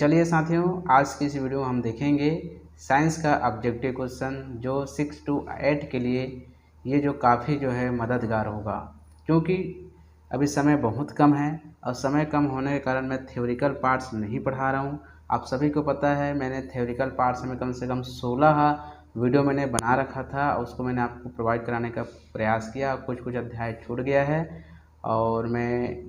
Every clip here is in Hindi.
चलिए साथियों, आज की इस वीडियो में हम देखेंगे साइंस का ऑब्जेक्टिव क्वेश्चन जो 6 to 8 के लिए ये जो काफ़ी जो है मददगार होगा, क्योंकि अभी समय बहुत कम है और समय कम होने के कारण मैं थ्योरिकल पार्ट्स नहीं पढ़ा रहा हूँ। आप सभी को पता है मैंने थ्योरिकल पार्ट्स में कम से कम 16 वीडियो मैंने बना रखा था, उसको मैंने आपको प्रोवाइड कराने का प्रयास किया। कुछ अध्याय छूट गया है और मैं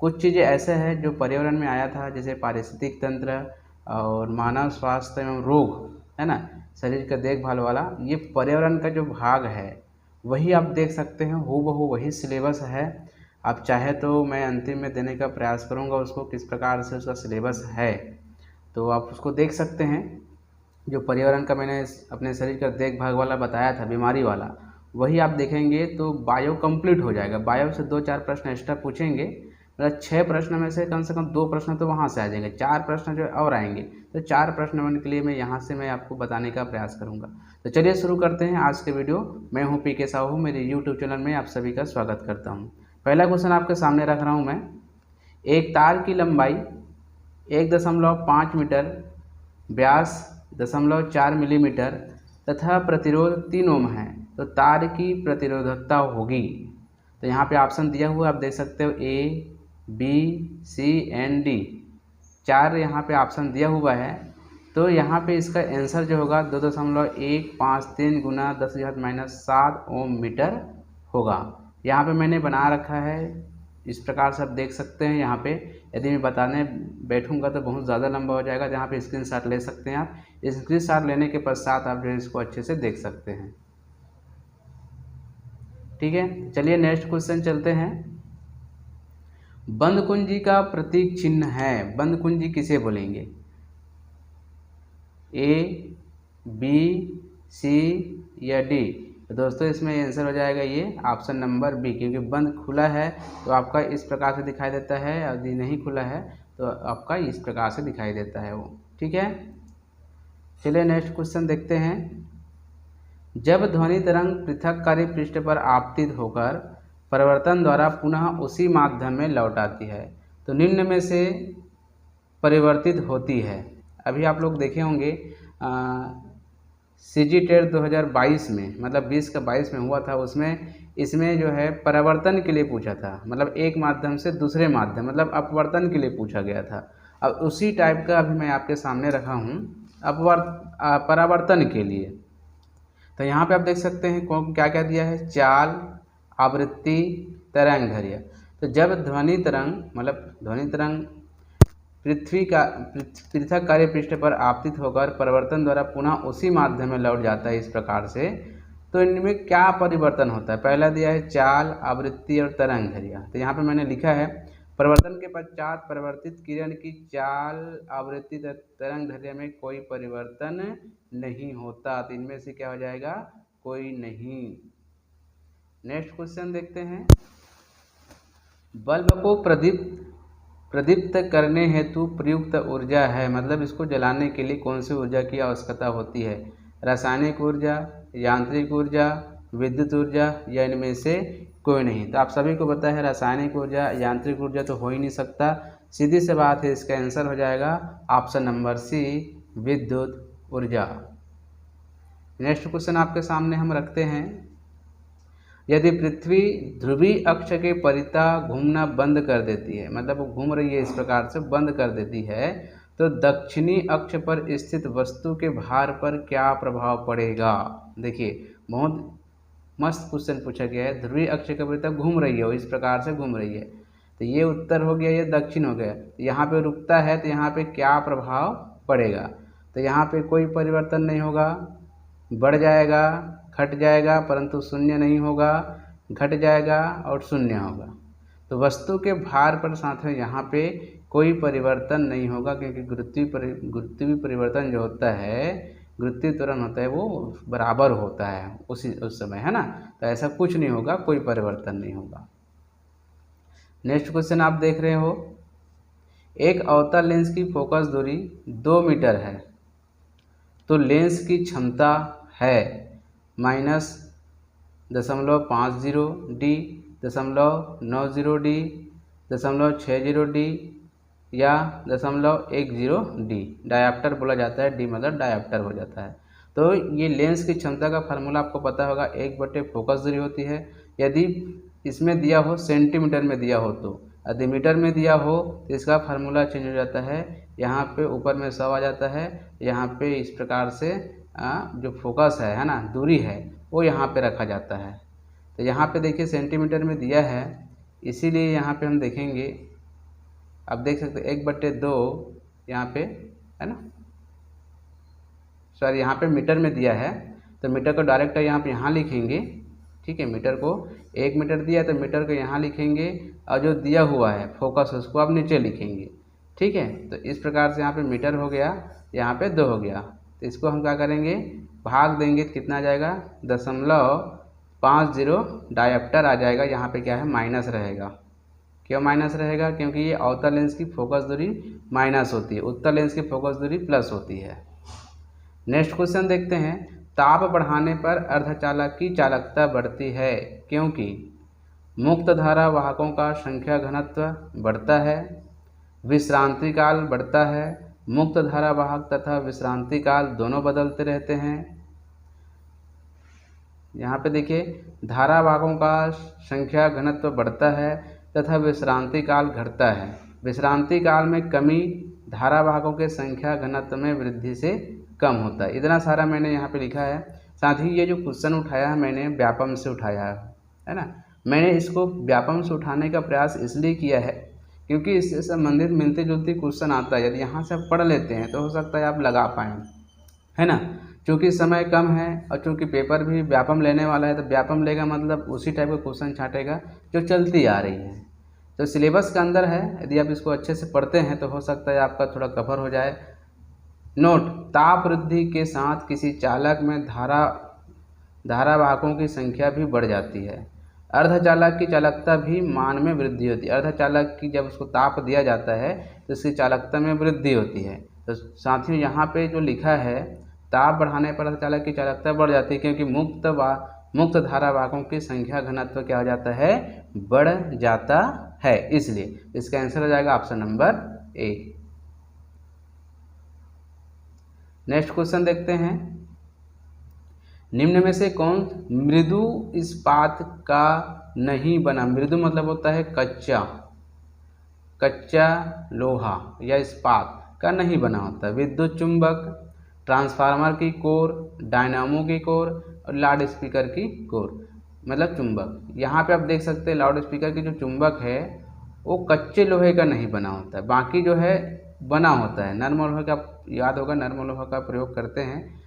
कुछ चीज़ें ऐसे हैं जो पर्यावरण में आया था, जैसे पारिस्थितिक तंत्र और मानव स्वास्थ्य एवं रोग, है ना, शरीर का देखभाल वाला, ये पर्यावरण का जो भाग है वही आप देख सकते हैं, हूबहू वही सिलेबस है। आप चाहे तो मैं अंतिम में देने का प्रयास करूंगा उसको, किस प्रकार से उसका सिलेबस है, तो आप उसको देख सकते हैं। जो पर्यावरण का मैंने अपने शरीर का देखभाल वाला बताया था, बीमारी वाला, वही आप देखेंगे तो बायो कंप्लीट हो जाएगा। बायो से 2-4 प्रश्न एक्स्ट्रा पूछेंगे, मतलब 6 प्रश्न में से कम 2 प्रश्न तो वहाँ से आ जाएंगे, 4 प्रश्न जो और आएंगे, तो 4 प्रश्न के लिए मैं यहाँ से मैं आपको बताने का प्रयास करूँगा। तो चलिए शुरू करते हैं आज के वीडियो। मैं हूँ पीके साहू, मेरे यूट्यूब चैनल में आप सभी का स्वागत करता हूँ। पहला क्वेश्चन आपके सामने रख रहा हूँ मैं। एक तार की लंबाई 1.5 मीटर, व्यास 0.4 मिलीमीटर तथा प्रतिरोध 3 ओम है, तो तार की प्रतिरोधकता होगी। तो यहाँ पे ऑप्शन दिया हुआ आप देख सकते हो, ए, बी, सी एंड डी, 4 यहाँ पे ऑप्शन दिया हुआ है। तो यहाँ पे इसका आंसर जो होगा 2.153 गुना 10⁻⁻7 ओम मीटर होगा। यहाँ पे मैंने बना रखा है, इस प्रकार से आप देख सकते हैं। यहाँ पे यदि मैं बताने बैठूंगा तो बहुत ज़्यादा लंबा हो जाएगा। यहाँ पे स्क्रीनशॉट ले सकते हैं आप, स्क्रीनशॉट लेने के पश्चात आप जो है इसको अच्छे से देख सकते हैं। ठीक है, चलिए नेक्स्ट क्वेश्चन चलते हैं। बंद कुंजी का प्रतीक चिन्ह है, बंद कुंजी किसे बोलेंगे? ए, बी, सी या डी? तो दोस्तों इसमें आंसर हो जाएगा ये ऑप्शन नंबर बी, क्योंकि बंद खुला है तो आपका इस प्रकार से दिखाई देता है, और यदि नहीं खुला है तो आपका इस प्रकार से दिखाई देता है वो। ठीक है, चलिए नेक्स्ट क्वेश्चन देखते हैं। जब ध्वनि तरंग पृथककारी पृष्ठ पर आपतित होकर परिवर्तन द्वारा पुनः उसी माध्यम में लौट आती है, तो निम्न में से परिवर्तित होती है। अभी आप लोग देखे होंगे CG टेट 2022 में, मतलब 20 का 22 में हुआ था, उसमें इसमें जो है परिवर्तन के लिए पूछा था, मतलब एक माध्यम से दूसरे माध्यम, मतलब अपवर्तन के लिए पूछा गया था। अब उसी टाइप का अभी मैं आपके सामने रखा हूँ परावर्तन के लिए। तो यहाँ पे आप देख सकते हैं कौन क्या क्या दिया है, चाल, आवृत्ति, तरंग दैर्घ्य। तो जब ध्वनि तरंग, मतलब ध्वनि तरंग पृथ्वी का पृथक कार्य पृष्ठ पर आपतित होकर परिवर्तन द्वारा पुनः उसी माध्यम में लौट जाता है इस प्रकार से, तो इनमें क्या परिवर्तन होता है? पहला दिया है चाल, आवृत्ति और तरंग दैर्घ्य। तो यहाँ पे मैंने लिखा है परिवर्तन के पश्चात परिवर्तित किरण की चाल, आवृत्ति, तरंग दैर्घ्य में कोई परिवर्तन नहीं होता। तो इनमें से क्या हो जाएगा? कोई नहीं। नेक्स्ट क्वेश्चन देखते हैं। बल्ब को प्रदीप्त करने हेतु प्रयुक्त ऊर्जा है, मतलब इसको जलाने के लिए कौन सी ऊर्जा की आवश्यकता होती है? रासायनिक ऊर्जा, यांत्रिक ऊर्जा, विद्युत ऊर्जा या इनमें से कोई नहीं? तो आप सभी को पता है रासायनिक ऊर्जा, यांत्रिक ऊर्जा तो हो ही नहीं सकता, सीधी सी बात है, इसका आंसर हो जाएगा ऑप्शन नंबर सी, विद्युत ऊर्जा। नेक्स्ट क्वेश्चन आपके सामने हम रखते हैं। यदि पृथ्वी ध्रुवीय अक्ष के परितः घूमना बंद कर देती है, मतलब वो घूम रही है इस प्रकार से बंद कर देती है, तो दक्षिणी अक्ष पर स्थित वस्तु के भार पर क्या प्रभाव पड़ेगा? देखिए बहुत मस्त क्वेश्चन पूछा गया है। ध्रुवीय अक्ष के परितः घूम रही है, वो इस प्रकार से घूम रही है, तो ये उत्तर हो गया, ये दक्षिण हो गया। यहाँ पे रुकता है तो यहाँ पे क्या प्रभाव पड़ेगा? तो यहाँ पे कोई परिवर्तन नहीं होगा, बढ़ जाएगा, घट जाएगा, परंतु शून्य नहीं होगा, घट जाएगा और शून्य होगा। तो वस्तु के भार पर साथ में यहाँ पे कोई परिवर्तन नहीं होगा, क्योंकि गुरुत्वीय परिवर्तन जो होता है, गुरुत्वीय त्वरण होता है, वो बराबर होता है उस समय, है ना। तो ऐसा कुछ नहीं होगा, कोई परिवर्तन नहीं होगा। नेक्स्ट क्वेश्चन आप देख रहे हो। एक अवतल लेंस की फोकस दूरी 2 मीटर है, तो लेंस की क्षमता है -0.50 डी, 0.90 डी, 0.60 डी, या 0.10 डी डायोप्टर बोला जाता है। डी मतलब डायोप्टर हो जाता है। तो ये लेंस की क्षमता का फार्मूला आपको पता होगा, 1/, फोकस दूरी होती है। यदि इसमें दिया हो सेंटीमीटर में दिया हो तो, यदि मीटर में दिया हो तो इसका फार्मूला चेंज हो जाता है। यहाँ पे ऊपर में 100 आ जाता है, यहाँ पे इस प्रकार से जो फोकस है ना, दूरी है, वो यहाँ पे रखा जाता है। तो यहाँ पे देखिए सेंटीमीटर में दिया है, इसीलिए यहाँ पे हम देखेंगे, अब देख सकते 1/2 यहाँ पे है ना, सॉरी यहाँ पे मीटर में दिया है, तो मीटर को डायरेक्ट यहाँ लिखेंगे। ठीक है, मीटर को 1 मीटर दिया तो मीटर को यहाँ लिखेंगे, और जो दिया हुआ है फोकस उसको आप नीचे लिखेंगे। ठीक है, तो इस प्रकार से यहाँ पे मीटर हो गया, यहाँ पे 2 हो गया। तो इसको हम क्या करेंगे, भाग देंगे तो कितना आ जाएगा, 0.50 डायोप्टर आ जाएगा। यहाँ पे क्या है, माइनस रहेगा। क्यों माइनस रहेगा, क्योंकि ये अवतल लेंस की फोकस दूरी माइनस होती है, उत्तल लेंस की फोकस दूरी प्लस होती है। नेक्स्ट क्वेश्चन देखते हैं, ताप बढ़ाने पर अर्धचालक की चालकता बढ़ती है क्योंकि मुक्त धारा वाहकों का संख्या घनत्व बढ़ता है, विश्रांति काल बढ़ता है, मुक्त धारा वाहक तथा विश्रांति काल दोनों बदलते रहते हैं। यहाँ पे देखिए धारा वाहकों का संख्या घनत्व बढ़ता है तथा विश्रांति काल घटता है। विश्रांति काल में कमी धारा वाहकों के संख्या घनत्व में वृद्धि से कम होता है। इतना सारा मैंने यहाँ पे लिखा है। साथ ही ये जो क्वेश्चन उठाया है मैंने व्यापम से उठाया है ना। मैंने इसको व्यापम से उठाने का प्रयास इसलिए किया है क्योंकि इससे संबंधित मिलती जुलती क्वेश्चन आता है। यदि यहाँ से आप पढ़ लेते हैं तो हो सकता है आप लगा पाएँ, है ना। चूँकि समय कम है और चूँकि पेपर भी व्यापम लेने वाला है, तो व्यापम लेगा मतलब उसी टाइप का क्वेश्चन छाँटेगा जो चलती आ रही है। तो सिलेबस के अंदर है, यदि आप इसको अच्छे से पढ़ते हैं तो हो सकता है आपका थोड़ा कवर हो जाए। नोट, ताप वृद्धि के साथ किसी चालक में धारावाहकों की संख्या भी बढ़ जाती है। अर्धचालक की चालकता भी मान में वृद्धि होती है। अर्धचालक की जब उसको ताप दिया जाता है तो उसकी चालकता में वृद्धि होती है। तो साथियों यहाँ पे जो लिखा है, ताप बढ़ाने पर अर्धचालक की चालकता बढ़ जाती है क्योंकि मुक्त धारावाहकों की संख्या घनत्व क्या हो जाता है, बढ़ जाता है। इसलिए इसका आंसर हो जाएगा option number A. Next question देखते हैं, निम्न में से कौन मृदु इस्पात का नहीं बना। मृदु मतलब होता है कच्चा लोहा या इस्पात का नहीं बना होता। विद्युत चुंबक, ट्रांसफार्मर की कोर, डायनामो की कोर और लाउड स्पीकर की कोर, मतलब चुंबक। यहाँ पे आप देख सकते हैं लाउड स्पीकर की जो चुंबक है वो कच्चे लोहे का नहीं बना होता है, बाकी जो है बना होता है। नर्म लोहे का याद होगा, नर्म लोहे का प्रयोग करते हैं।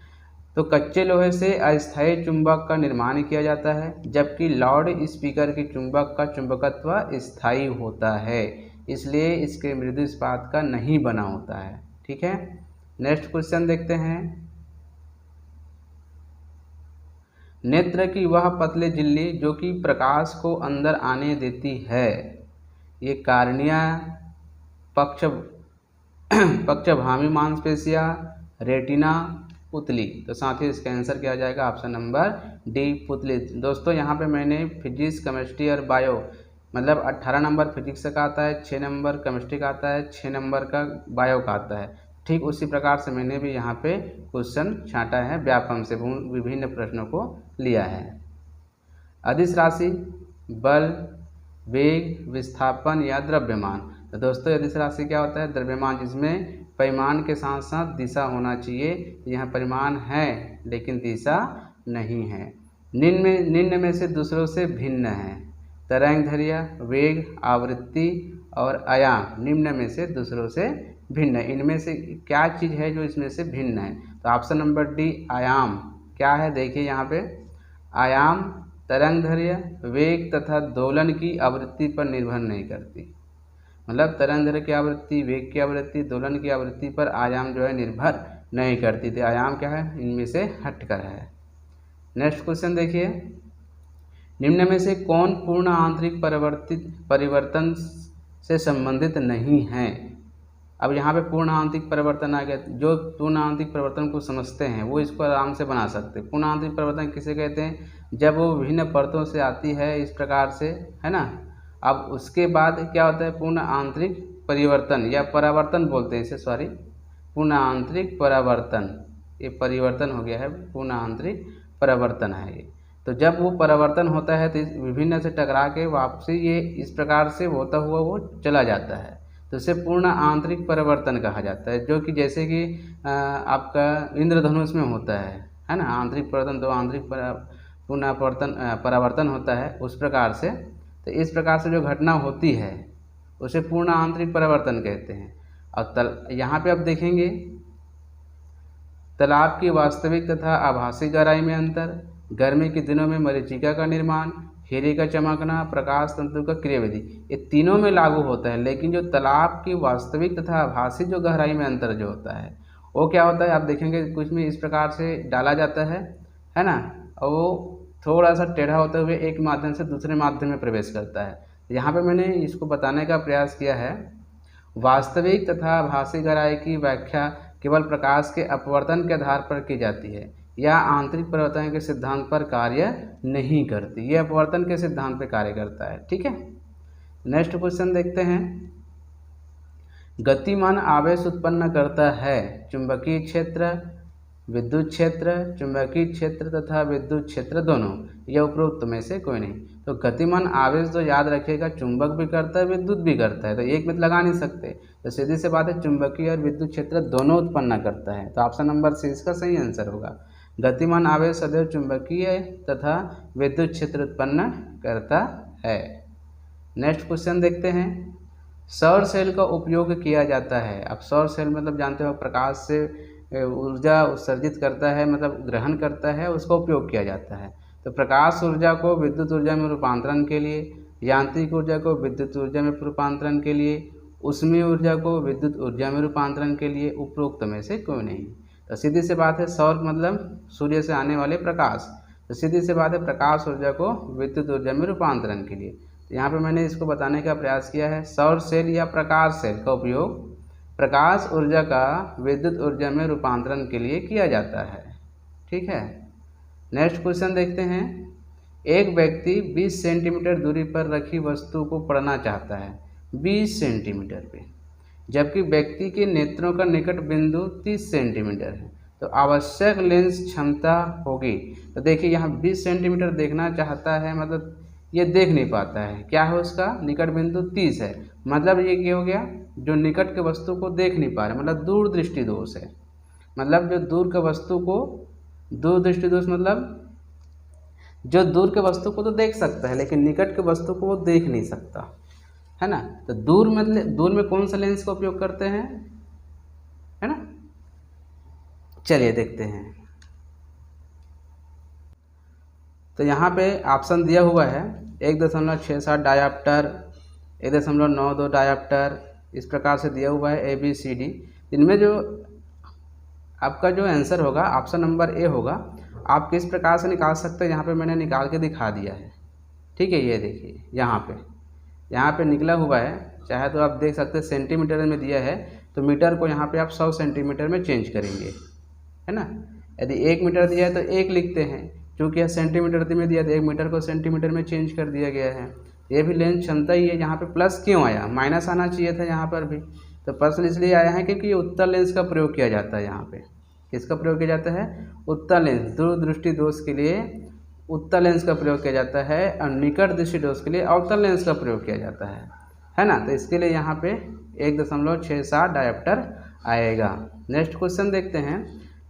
तो कच्चे लोहे से अस्थायी चुंबक का निर्माण किया जाता है, जबकि लाउड स्पीकर की चुंबक का चुंबकत्व स्थायी होता है, इसलिए इसके मृदु इस्पात का नहीं बना होता है। ठीक है, नेक्स्ट क्वेश्चन देखते हैं, नेत्र की वह पतली झिल्ली जो कि प्रकाश को अंदर आने देती है, ये कार्निया, पक्षभामी मांसपेशियां, रेटिना, पुतली। तो साथ ही इसका आंसर क्या हो जाएगा, ऑप्शन नंबर डी, पुतली। दोस्तों यहाँ पे मैंने फिजिक्स, केमिस्ट्री और बायो मतलब 18 नंबर फिजिक्स का आता है, 6 नंबर केमिस्ट्री का आता है, 6 नंबर का बायो का आता है। ठीक उसी प्रकार से मैंने भी यहाँ पे क्वेश्चन छांटा है, व्यापम से विभिन्न प्रश्नों को लिया है। अदिश राशि, बल, वेग, विस्थापन या द्रव्यमान। तो दोस्तों अदिश राशि क्या होता है, द्रव्यमान, जिसमें परिमाण के साथ साथ दिशा होना चाहिए। यहाँ परिमाण है लेकिन दिशा नहीं है। निम्न में से दूसरों से भिन्न है। तरंगदैर्घ्य, वेग, आवृत्ति और आयाम निम्न में से दूसरों से भिन्न है। इनमें से क्या चीज़ है जो इसमें से भिन्न है, तो ऑप्शन नंबर डी, आयाम। क्या है देखिए यहाँ पे, आयाम तरंगदैर्घ्य, वेग तथा दोलन की आवृत्ति पर निर्भर नहीं करती। मतलब तरंगदैर्घ्य की आवृत्ति, वेग की आवृत्ति, दोलन की आवृत्ति पर आयाम जो है निर्भर नहीं करती थी। आयाम क्या है, इनमें से हटकर है। नेक्स्ट क्वेश्चन देखिए, निम्न में से कौन पूर्ण आंतरिक परिवर्तन से संबंधित नहीं है। अब यहाँ पे पूर्ण आंतरिक परिवर्तन आ गया। जो पूर्ण आंतरिक परिवर्तन को समझते हैं वो इसको आराम से बना सकते हैं। पूर्ण आंतरिक परिवर्तन किसे कहते हैं, जब वो विभिन्न परतों से आती है इस प्रकार से, है ना। अब उसके बाद क्या होता है, पूर्ण आंतरिक परिवर्तन या परावर्तन बोलते हैं इसे, सॉरी, पूर्ण आंतरिक परावर्तन, ये परिवर्तन हो गया है, पूर्ण आंतरिक परावर्तन है ये। तो जब वो परावर्तन होता है तो विभिन्न से टकरा के वापसी ये इस प्रकार से होता हुआ वो चला जाता है, तो इसे पूर्ण आंतरिक परिवर्तन कहा जाता है। जो कि जैसे कि आपका इंद्रधनुष में होता है ना, आंतरिक परिवर्तन तो आंतरिक पूर्ण परावर्तन होता है, उस प्रकार से। तो इस प्रकार से जो घटना होती है उसे पूर्ण आंतरिक परिवर्तन कहते हैं। और यहाँ पे आप देखेंगे तालाब की वास्तविक तथा आभासी गहराई में अंतर, गर्मी के दिनों में मरीचिका का निर्माण, हीरे का चमकना, प्रकाश तंतु का क्रियाविधि, ये तीनों में लागू होता है। लेकिन जो तालाब की वास्तविक तथा आभासी जो गहराई में अंतर जो होता है वो क्या होता है, आप देखेंगे कुछ में इस प्रकार से डाला जाता है ना, और वो थोड़ा सा टेढ़ा होते हुए एक माध्यम से दूसरे माध्यम में प्रवेश करता है। यहाँ पे मैंने इसको बताने का प्रयास किया है, वास्तविक तथा आभासी गहराई की व्याख्या केवल प्रकाश के अपवर्तन के आधार पर की जाती है या आंतरिक परिवर्तन के सिद्धांत पर कार्य नहीं करती, ये अपवर्तन के सिद्धांत पर कार्य करता है। ठीक है, नेक्स्ट क्वेश्चन देखते हैं। गतिमान आवेश उत्पन्न करता है चुंबकीय क्षेत्र, विद्युत क्षेत्र, चुंबकीय क्षेत्र तथा विद्युत क्षेत्र दोनों, यह उपरोक्त में से कोई नहीं। तो गतिमान आवेश तो याद रखिएगा चुंबक भी करता है विद्युत भी करता है, तो एक में लगा नहीं सकते, तो सीधी सी बात है चुंबकीय और विद्युत क्षेत्र दोनों उत्पन्न करता है। तो ऑप्शन नंबर सी इसका सही आंसर होगा। गतिमान आवेश सदैव चुंबकीय तथा विद्युत क्षेत्र उत्पन्न करता है। नेक्स्ट क्वेश्चन देखते हैं। सौर सेल का उपयोग किया जाता है। अब सौर सेल मतलब जानते हो प्रकाश से ऊर्जा उत्सर्जित करता है, मतलब ग्रहण करता है, उसका उपयोग किया जाता है। तो प्रकाश ऊर्जा को विद्युत ऊर्जा में रूपांतरण के लिए, यांत्रिक ऊर्जा को विद्युत ऊर्जा में रूपांतरण के लिए, ऊष्मीय ऊर्जा को विद्युत ऊर्जा में रूपांतरण के लिए, उपरोक्त में से कोई नहीं। तो सीधी सी बात है सौर मतलब सूर्य से आने वाले प्रकाश, तो सीधी सी बात है प्रकाश ऊर्जा को विद्युत ऊर्जा में रूपांतरण के लिए। तो यहाँ पे मैंने इसको बताने का प्रयास किया है, सौर सेल या प्रकाश सेल का उपयोग प्रकाश ऊर्जा का विद्युत ऊर्जा में रूपांतरण के लिए किया जाता है। ठीक है, नेक्स्ट क्वेश्चन देखते हैं। एक व्यक्ति 20 सेंटीमीटर दूरी पर रखी वस्तु को पढ़ना चाहता है 20 सेंटीमीटर पे, जबकि व्यक्ति के नेत्रों का निकट बिंदु 30 सेंटीमीटर है, तो आवश्यक लेंस क्षमता होगी। तो देखिए यहाँ 20 सेंटीमीटर देखना चाहता है, मतलब ये देख नहीं पाता है, क्या है उसका निकट बिंदु 30 है, मतलब ये क्या हो गया, जो निकट के वस्तु को देख नहीं पा रहे, मतलब दूर दृष्टि दोष है। मतलब जो दूर के वस्तु को, दूर दृष्टि दोष मतलब जो दूर के वस्तु को तो देख सकता है लेकिन निकट के वस्तु को वो देख नहीं सकता, है ना। तो दूर मतलब दूर में कौन सा लेंस का उपयोग करते हैं, है ना। चलिए देखते हैं। तो यहाँ पे ऑप्शन दिया हुआ है 1.67 डायाप्टर, 1.92 डायाप्टर, इस प्रकार से दिया हुआ है ABCD। इनमें जो आपका जो आंसर होगा ऑप्शन नंबर ए होगा। आप किस प्रकार से निकाल सकते हैं यहाँ पे मैंने निकाल के दिखा दिया है। ठीक है, ये देखिए यहाँ पे निकला हुआ है, चाहे तो आप देख सकते हैं सेंटीमीटर में दिया है, तो मीटर को यहाँ पे आप 100 सेंटीमीटर में चेंज करेंगे, है ना। यदि 1 मीटर दिया है तो 1 लिखते हैं, क्योंकि यह सेंटीमीटर में दिया तो 1 मीटर को सेंटीमीटर में चेंज कर दिया गया है। ये भी लेंस क्षमता ही है, यहाँ पे प्लस क्यों आया, माइनस आना चाहिए था यहाँ पर भी। तो प्रश्न इसलिए आया है क्योंकि ये उत्तल लेंस का प्रयोग किया जाता है। यहाँ पे किसका प्रयोग किया जाता है, उत्तल लेंस, दूरदृष्टि दोष के लिए उत्तल लेंस का प्रयोग किया जाता है, और निकट दृष्टि दोष के लिए अवतल लेंस का प्रयोग किया जाता है ना। तो इसके लिए यहाँ पे 1.67 डायोप्टर आएगा। नेक्स्ट क्वेश्चन देखते हैं।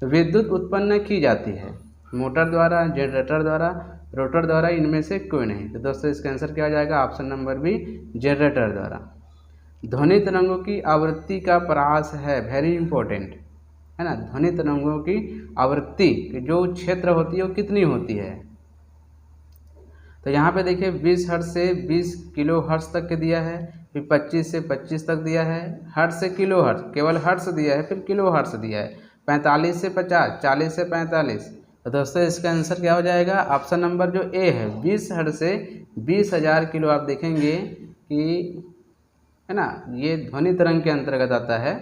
विद्युत उत्पन्न की जाती है मोटर द्वारा, जनरेटर द्वारा, रोटर द्वारा, इनमें से कोई नहीं। तो दोस्तों इसका आंसर क्या आ जाएगा, ऑप्शन नंबर बी, जनरेटर द्वारा। ध्वनि तरंगों की आवृत्ति का परास है, वेरी इंपॉर्टेंट, है ना। ध्वनि तरंगों की आवृत्ति जो क्षेत्र होती है वो कितनी होती है। तो यहाँ पे देखिए 20 हर्ट्ज से 20 किलो हर्ट्ज तक के दिया है, फिर 25 से 25 तक दिया है, हर्ट्ज से किलो हर्ट्ज, केवल हर्ट्ज दिया है, फिर किलो हर्ट्ज दिया है, 45 से 50, 40 से 45। तो दोस्तों इसका आंसर क्या हो जाएगा, ऑप्शन नंबर जो ए है 20 हर्ट्ज से 20,000 किलो। आप देखेंगे कि, है ना, ये ध्वनि तरंग के अंतर्गत आता है।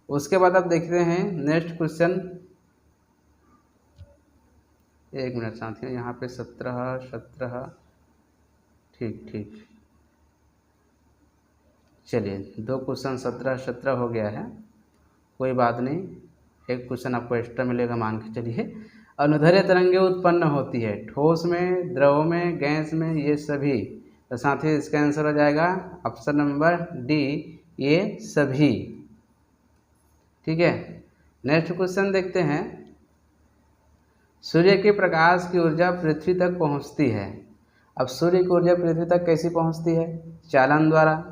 उसके बाद आप देखते हैं नेक्स्ट क्वेश्चन, एक मिनट साथियों, यहाँ पे 17, ठीक, चलिए 2 क्वेश्चन 17 हो गया है, कोई बात नहीं, एक क्वेश्चन आपको एक्स्ट्रा मिलेगा मान के चलिए। अनुदैर्ध्य तरंगें उत्पन्न होती है ठोस में, द्रव में, गैस में, ये सभी। तो साथ ही इसका आंसर हो जाएगा ऑप्शन नंबर डी, ये सभी। ठीक है, नेक्स्ट क्वेश्चन देखते हैं। सूर्य के प्रकाश की ऊर्जा पृथ्वी तक पहुंचती है। अब सूर्य की ऊर्जा पृथ्वी तक कैसी पहुंचती है? चालन द्वारा,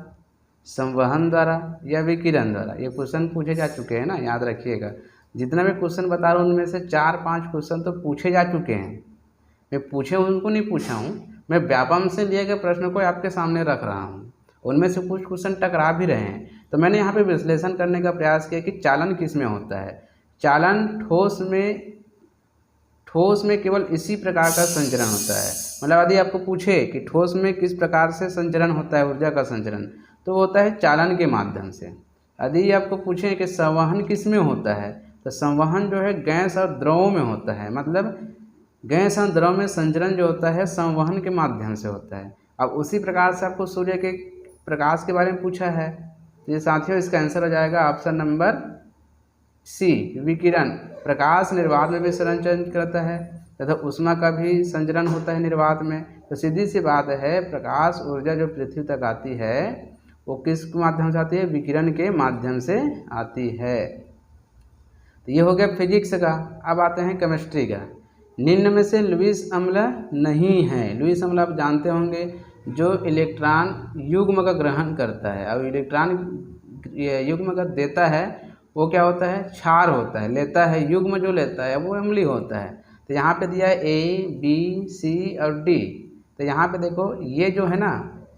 संवहन द्वारा या विकिरण द्वारा। ये क्वेश्चन पूछे जा चुके हैं ना, याद रखिएगा। जितना मैं क्वेश्चन बता रहा हूँ उनमें से 4-5 क्वेश्चन तो पूछे जा चुके हैं। मैं पूछे उनको नहीं पूछा हूँ, मैं व्यापम से लिए गए प्रश्न को आपके सामने रख रहा हूँ। उनमें से कुछ क्वेश्चन टकरा भी रहे हैं, तो मैंने यहाँ पे विश्लेषण करने का प्रयास किया कि चालन किस में होता है। चालन ठोस में केवल इसी प्रकार का संचरण होता है। मतलब यदि आपको पूछे कि ठोस में किस प्रकार से संचरण होता है, ऊर्जा का संचरण, तो होता है चालन के माध्यम से। यदि आपको पूछें कि संवहन किस में होता है, तो संवहन जो है गैस और द्रवों में होता है। मतलब गैस और द्रव में संचरण जो होता है संवहन के माध्यम से होता है। अब उसी प्रकार से आपको सूर्य के प्रकाश के बारे में पूछा है, तो ये साथियों इसका आंसर हो जाएगा ऑप्शन नंबर सी, विकिरण। प्रकाश निर्वात में भी संचरण करता है तथा ऊष्मा का भी संचरण होता है निर्वात में। तो सीधी सी बात है, प्रकाश ऊर्जा जो पृथ्वी तक आती है वो किस माध्यम से आती है? विकिरण के माध्यम से आती है। तो ये हो गया फिजिक्स का। अब आते हैं केमिस्ट्री का। निम्न में से लुईस अम्ल नहीं है। लुईस अम्ल आप जानते होंगे, जो इलेक्ट्रॉन युग्म का ग्रहण करता है। अब इलेक्ट्रॉन युग्म का देता है वो क्या होता है? क्षार होता है। लेता है, युग्म जो लेता है वो अम्लीय होता है। तो यहाँ पे दिया है A, B, C और D। तो यहाँ पे देखो, ये जो है ना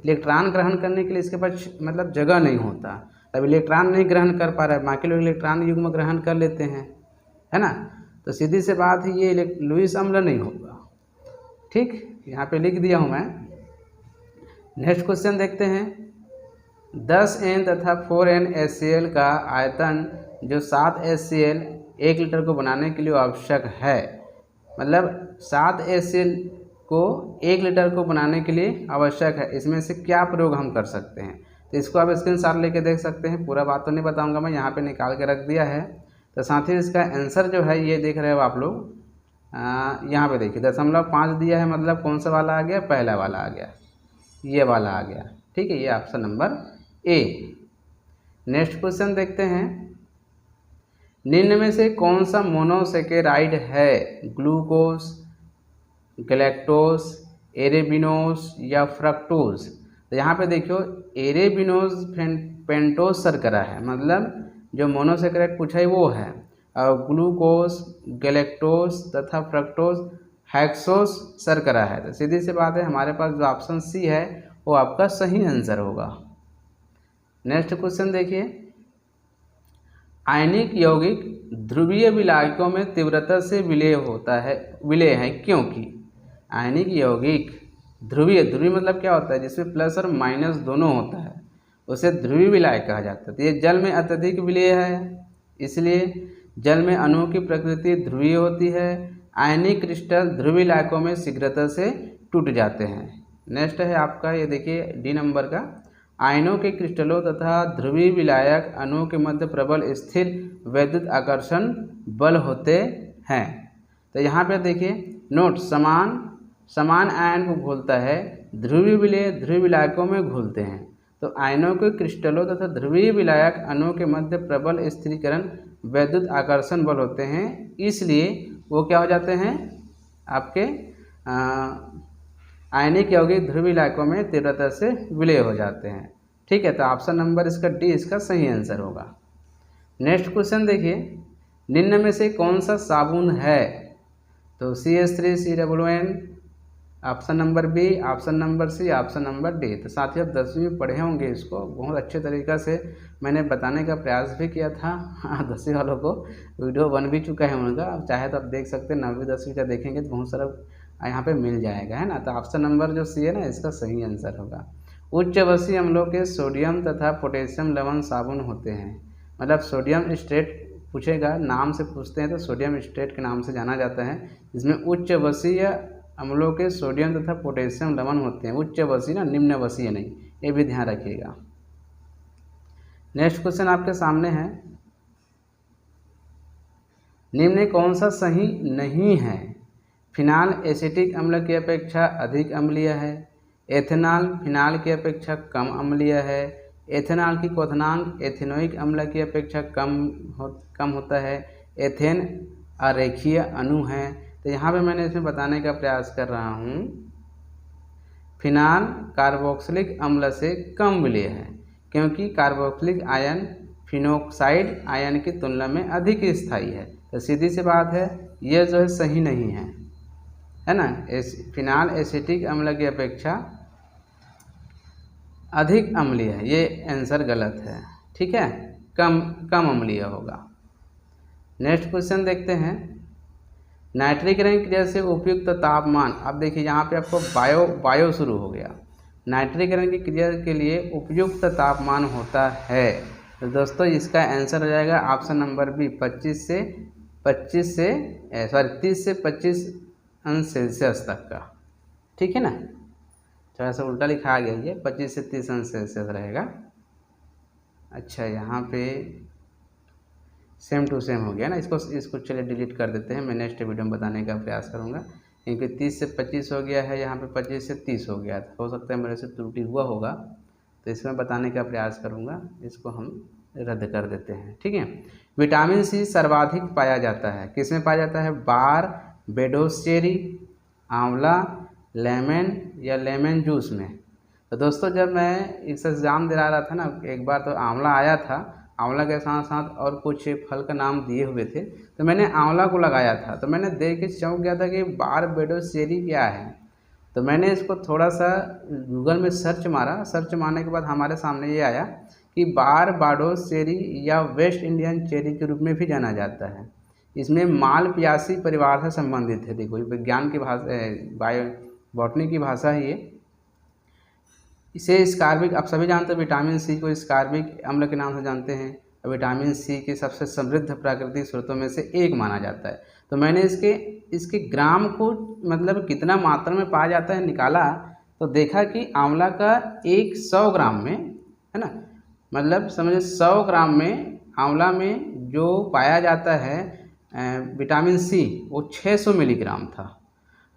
इलेक्ट्रॉन ग्रहण करने के लिए इसके पास मतलब जगह नहीं होता। तब इलेक्ट्रॉन नहीं ग्रहण कर पा रहा है, बाकी लोग इलेक्ट्रॉन युग्म ग्रहण कर लेते हैं, है ना। तो सीधी सी बात है, ये लुईस अम्ल नहीं होगा। ठीक, यहाँ पे लिख दिया हूँ मैं। नेक्स्ट क्वेश्चन देखते हैं। 10N तथा 4N HCl का आयतन जो 7 HCl 1 लीटर को बनाने के लिए आवश्यक है। मतलब 7 HCl को 1 लीटर को बनाने के लिए आवश्यक है, इसमें से क्या प्रयोग हम कर सकते हैं? तो इसको आप स्क्रीनशॉट लेके देख सकते हैं। पूरा बात तो नहीं बताऊंगा मैं, यहाँ पे निकाल के रख दिया है। तो साथ ही इसका आंसर जो है ये देख रहे हो आप लोग, यहाँ पे देखिए 0.5 दिया है। मतलब कौन सा वाला आ गया? पहला वाला आ गया, ये वाला आ गया। ठीक है, ये option number A. Next question देखते हैं। निम्न में से कौन सा मोनोसेकेराइड है? ग्लूकोज, गैलेक्टोज, एरेबिनोज या फ्रक्टोज। तो यहाँ पे देखियो एरेबिनोज पेंटोज शर्करा है। मतलब जो मोनोसेकेराइड पूछा है वो है। और ग्लूकोज, गैलेक्टोज तथा फ्रक्टोज हेक्सोज शर्करा है। तो सीधी सी बात है, हमारे पास जो ऑप्शन सी है वो आपका सही आंसर होगा। नेक्स्ट क्वेश्चन देखिए। आयनिक यौगिक ध्रुवीय विलायकों में तीव्रता से विलय है क्योंकि आयनिक यौगिक ध्रुवीय मतलब क्या होता है? जिसमें प्लस और माइनस दोनों होता है, उसे ध्रुवीय विलायक कहा जाता है। तो ये जल में अत्यधिक विलय है, इसलिए जल में अणुओं की प्रकृति ध्रुवीय होती है। आयनिक क्रिस्टल ध्रुवीय विलायकों में शीघ्रता से टूट जाते हैं। नेक्स्ट है आपका, ये देखिए डी नंबर का। आयनों के क्रिस्टलों तथा ध्रुवीय विलायक अणुओं के मध्य प्रबल स्थिर वैद्युत आकर्षण बल होते हैं। तो यहाँ पे देखिए नोट, समान आयन को घोलता है, ध्रुवीय विलय ध्रुवीय विलायकों में घुलते हैं। तो आयनों के क्रिस्टलों तथा ध्रुवीय विलायक अणुओं के मध्य प्रबल स्थिरीकरण वैद्युत आकर्षण बल होते हैं, इसलिए वो क्या हो जाते हैं? आपके आयनिक यौगिक ध्रुवीय विलायकों में तीव्रता से विलय हो जाते हैं। ठीक है, तो ऑप्शन नंबर इसका डी इसका सही आंसर होगा। नेक्स्ट क्वेश्चन देखिए। निम्न में से कौन सा साबुन है? तो CH3COON, option number B, option number C, option number D. तो साथियों 10वीं में पढ़े होंगे, इसको बहुत अच्छे तरीक़ा से मैंने बताने का प्रयास भी किया था। 10वीं वालों को वीडियो बन भी चुका है उनका, आप चाहे तो आप देख सकते हैं। 9वीं 10वीं का देखेंगे तो बहुत सारा यहाँ पे मिल जाएगा, है ना। तो ऑप्शन नंबर जो सी है ना, इसका सही आंसर होगा। उच्च आवासीय अम्लों के सोडियम तथा पोटेशियम लवण साबुन होते हैं। मतलब सोडियम स्ट्रेट पूछेगा, नाम से पूछते हैं तो सोडियम स्ट्रेट के नाम से जाना जाता है। इसमें उच्च आवासीय अम्लों के सोडियम तथा पोटेशियम लवण होते हैं। उच्च आवासीय ना, निम्न आवासीय नहीं, ये भी ध्यान रखिएगा। नेक्स्ट क्वेश्चन आपके सामने है, निम्न में कौन सा सही नहीं है? फिनाल एसिटिक अम्ल की अपेक्षा अधिक अम्लीय है, एथेनॉल फिनाल की अपेक्षा कम अम्लीय है, एथेनॉल की क्वथनांक एथेनोइक अम्ल की अपेक्षा कम होता है, एथेन अरेखीय अणु है। तो यहाँ पे मैंने इसमें बताने का प्रयास कर रहा हूँ, फिनाल कार्बोक्सिलिक अम्ल से कम अम्लीय है क्योंकि कार्बोक्सिलिक आयन फिनोक्साइड आयन की तुलना में अधिक स्थायी है। तो सीधी सी बात है, ये जो है सही नहीं है ना। फिनाल एसिटिक अम्ल की अपेक्षा अधिक अम्लीय है, ये आंसर गलत है। ठीक है, कम अम्लीय होगा। नेक्स्ट क्वेश्चन देखते हैं, नाइट्रीकरण क्रिया से उपयुक्त तापमान। अब देखिए यहाँ पे आपको बायो शुरू हो गया। नाइट्रीकरण की क्रिया के लिए उपयुक्त तापमान होता है, तो दोस्तों इसका आंसर हो जाएगा ऑप्शन नंबर बी, 30 से 25 अंश सेल्सियस तक का। ठीक है ना, थोड़ा सा उल्टा लिखा गया ये, 25 से 30 अंश सेल्सियस रहेगा। अच्छा, यहाँ पे सेम टू सेम हो गया ना, इसको चलिए डिलीट कर देते हैं। मैं नेक्स्ट वीडियो में बताने का प्रयास करूँगा, क्योंकि 30 से 25 हो गया है, यहाँ पे 25 से 30 हो गया था। हो सकता है मेरे से त्रुटि हुआ होगा, तो इसमें बताने का प्रयास करूँगा। इसको हम रद्द कर देते हैं। ठीक है, विटामिन सी सर्वाधिक पाया जाता है, किसमें पाया जाता है? बार बेडोसेरी, आंवला, लेमन या लेमन जूस में। तो दोस्तों जब मैं इस एग्ज़ाम दिला रहा था ना, एक बार तो आंवला आया था, आंवला के साथ साथ और कुछ फल का नाम दिए हुए थे, तो मैंने आंवला को लगाया था। तो मैंने देख के चौंक गया था कि बार बेडोसेरी क्या है। तो मैंने इसको थोड़ा सा गूगल में सर्च मारा। सर्च मारने के बाद हमारे सामने ये आया कि बार बाडोसेरी या वेस्ट इंडियन चेरी के रूप में भी जाना जाता है। इसमें मालपियासी परिवार से संबंधित है। देखो, विज्ञान की भाषा, बॉटनी की भाषा है ये। इसे स्कार्बिक, आप सभी जानते हैं विटामिन सी को स्कार्बिक अम्ल के नाम से जानते हैं। विटामिन सी के सबसे समृद्ध प्राकृतिक स्रोतों में से एक माना जाता है। तो मैंने इसके ग्राम को, मतलब कितना मात्रा में पाया जाता है, निकाला, तो देखा कि आंवला का 100 ग्राम में, है ना, मतलब समझे 100 ग्राम में आंवला में जो पाया जाता है विटामिन सी, वो 600 मिलीग्राम था।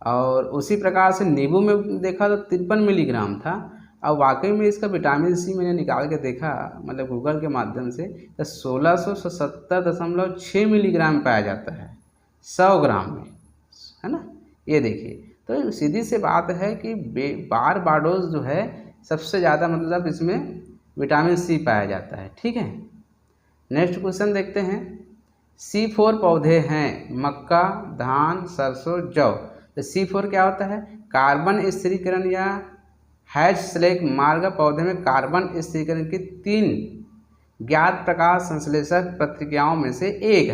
और उसी प्रकार से नींबू में देखा तो 53 मिलीग्राम था। और वाकई में इसका विटामिन सी मैंने निकाल के देखा, मतलब गूगल के माध्यम से, तो 1670.6 मिलीग्राम पाया जाता है 100 ग्राम में, है ना। ये देखिए, तो सीधी सी बात है कि बार बाडोस जो है सबसे ज़्यादा, मतलब इसमें विटामिन सी पाया जाता है। ठीक है, नेक्स्ट क्वेश्चन देखते हैं। C4 पौधे हैं, मक्का, धान, सरसों, जौ। तो C4 क्या होता है? कार्बन स्थिरीकरण या हैच स्लेक मार्ग पौधे में कार्बन स्थिरीकरण की 3 ज्ञात प्रकाश संश्लेषक प्रतिक्रियाओं में से एक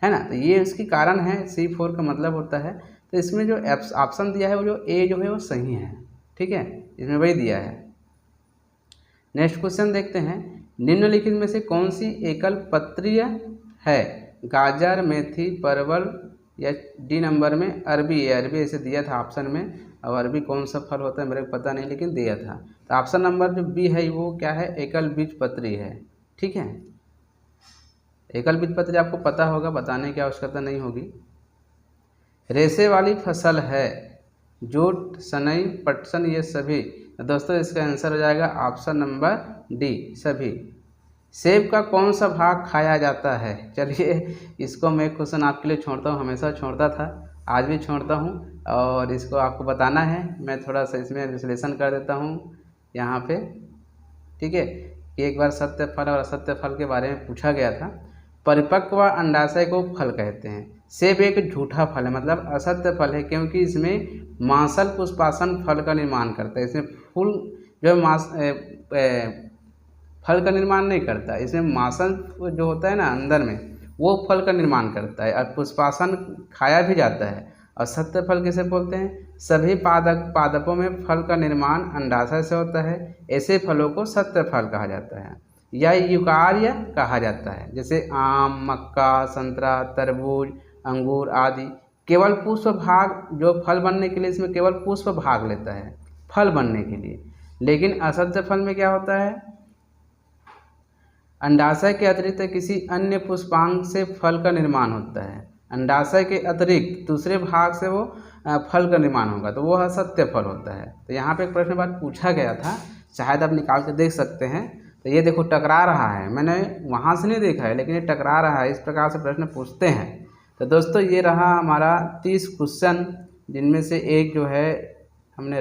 है ना। तो ये उसकी कारण है, C4 का मतलब होता है। तो इसमें जो ऑप्शन दिया है वो जो ए जो है वो सही है। ठीक है, इसमें वही दिया है। नेक्स्ट क्वेश्चन देखते हैं, निम्नलिखित में से कौन सी एकल पत्रीय है? गाजर, मेथी, परवल या डी नंबर में अरबी। अरबी ऐसे दिया था ऑप्शन में, अब अरबी कौन सा फल होता है मेरे को पता नहीं, लेकिन दिया था। तो ऑप्शन नंबर जो बी है वो क्या है? एकल बीज पत्री है। ठीक है, एकल बीज पत्री आपको पता होगा, बताने की आवश्यकता नहीं होगी। रेशे वाली फसल है, जूट, सनई, पटसन, ये सभी। दोस्तों इसका आंसर हो जाएगा ऑप्शन नंबर डी, सभी। सेब का कौन सा भाग खाया जाता है? चलिए इसको मैं क्वेश्चन आपके लिए छोड़ता हूँ, हमेशा छोड़ता था, आज भी छोड़ता हूँ, और इसको आपको बताना है। मैं थोड़ा सा इसमें विश्लेषण कर देता हूँ यहाँ पे। ठीक है, कि एक बार सत्य फल और असत्य फल के बारे में पूछा गया था। परिपक्व अंडाशय को फल कहते हैं। सेब एक झूठा फल है, मतलब असत्य फल है, क्योंकि इसमें मांसल पुष्पासन फल का निर्माण करता है। इसमें फूल जो फल का निर्माण नहीं करता, इसमें मांसल जो होता है ना अंदर में, वो फल का निर्माण करता है, और पुष्पासन खाया भी जाता है। और सत्य फल किसे बोलते हैं? सभी पादपों में फल का निर्माण अंडाशय से होता है। ऐसे फलों को सत्य फल कहा जाता है या युकार्य कहा जाता है, जैसे आम, मक्का, संतरा, तरबूज, अंगूर आदि। केवल पुष्प भाग, जो फल बनने के लिए इसमें केवल पुष्प भाग लेता है फल बनने के लिए। लेकिन असत्य फल में क्या होता है? अंडाशय के अतिरिक्त किसी अन्य पुष्पांग से फल का निर्माण होता है। अंडाशय के अतिरिक्त दूसरे भाग से वो फल का निर्माण होगा, तो वो असत्य फल होता है। तो यहाँ पे एक प्रश्न बार पूछा गया था, शायद आप निकाल के देख सकते हैं। तो ये देखो टकरा रहा है, मैंने वहाँ से नहीं देखा है लेकिन ये टकरा रहा है, इस प्रकार से प्रश्न पूछते हैं। तो दोस्तों ये रहा हमारा 30 क्वेश्चन, जिनमें से एक जो है हमने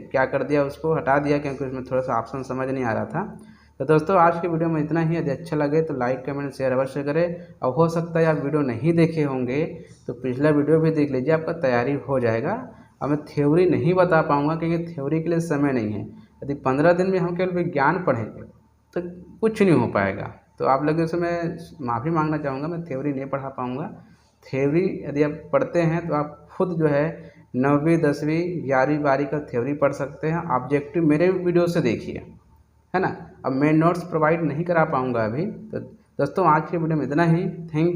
क्या कर दिया, उसको हटा दिया क्योंकि उसमें थोड़ा सा ऑप्शन समझ नहीं आ रहा था। तो दोस्तों आज की वीडियो में इतना ही। यदि अच्छा लगे तो लाइक कमेंट शेयर अवश्य करें। और हो सकता है आप वीडियो नहीं देखे होंगे तो पिछला वीडियो भी देख लीजिए, आपका तैयारी हो जाएगा। अब मैं थ्योरी नहीं बता पाऊँगा क्योंकि थ्योरी के लिए समय नहीं है। यदि 15 दिन में हम केवल विज्ञान पढ़ेंगे तो कुछ नहीं हो पाएगा। तो आप लोगों से मैं माफ़ी मांगना चाहूँगा, मैं थ्योरी नहीं पढ़ा पाऊँगा। थ्योरी यदि आप पढ़ते हैं तो आप खुद जो है 9वीं 10वीं 11वीं 12वीं का थ्योरी पढ़ सकते हैं। ऑब्जेक्टिव मेरे वीडियो से देखिए, है ना। अब मैं नोट्स प्रोवाइड नहीं करा पाऊँगा अभी। तो दोस्तों आज की वीडियो में इतना ही। थैंक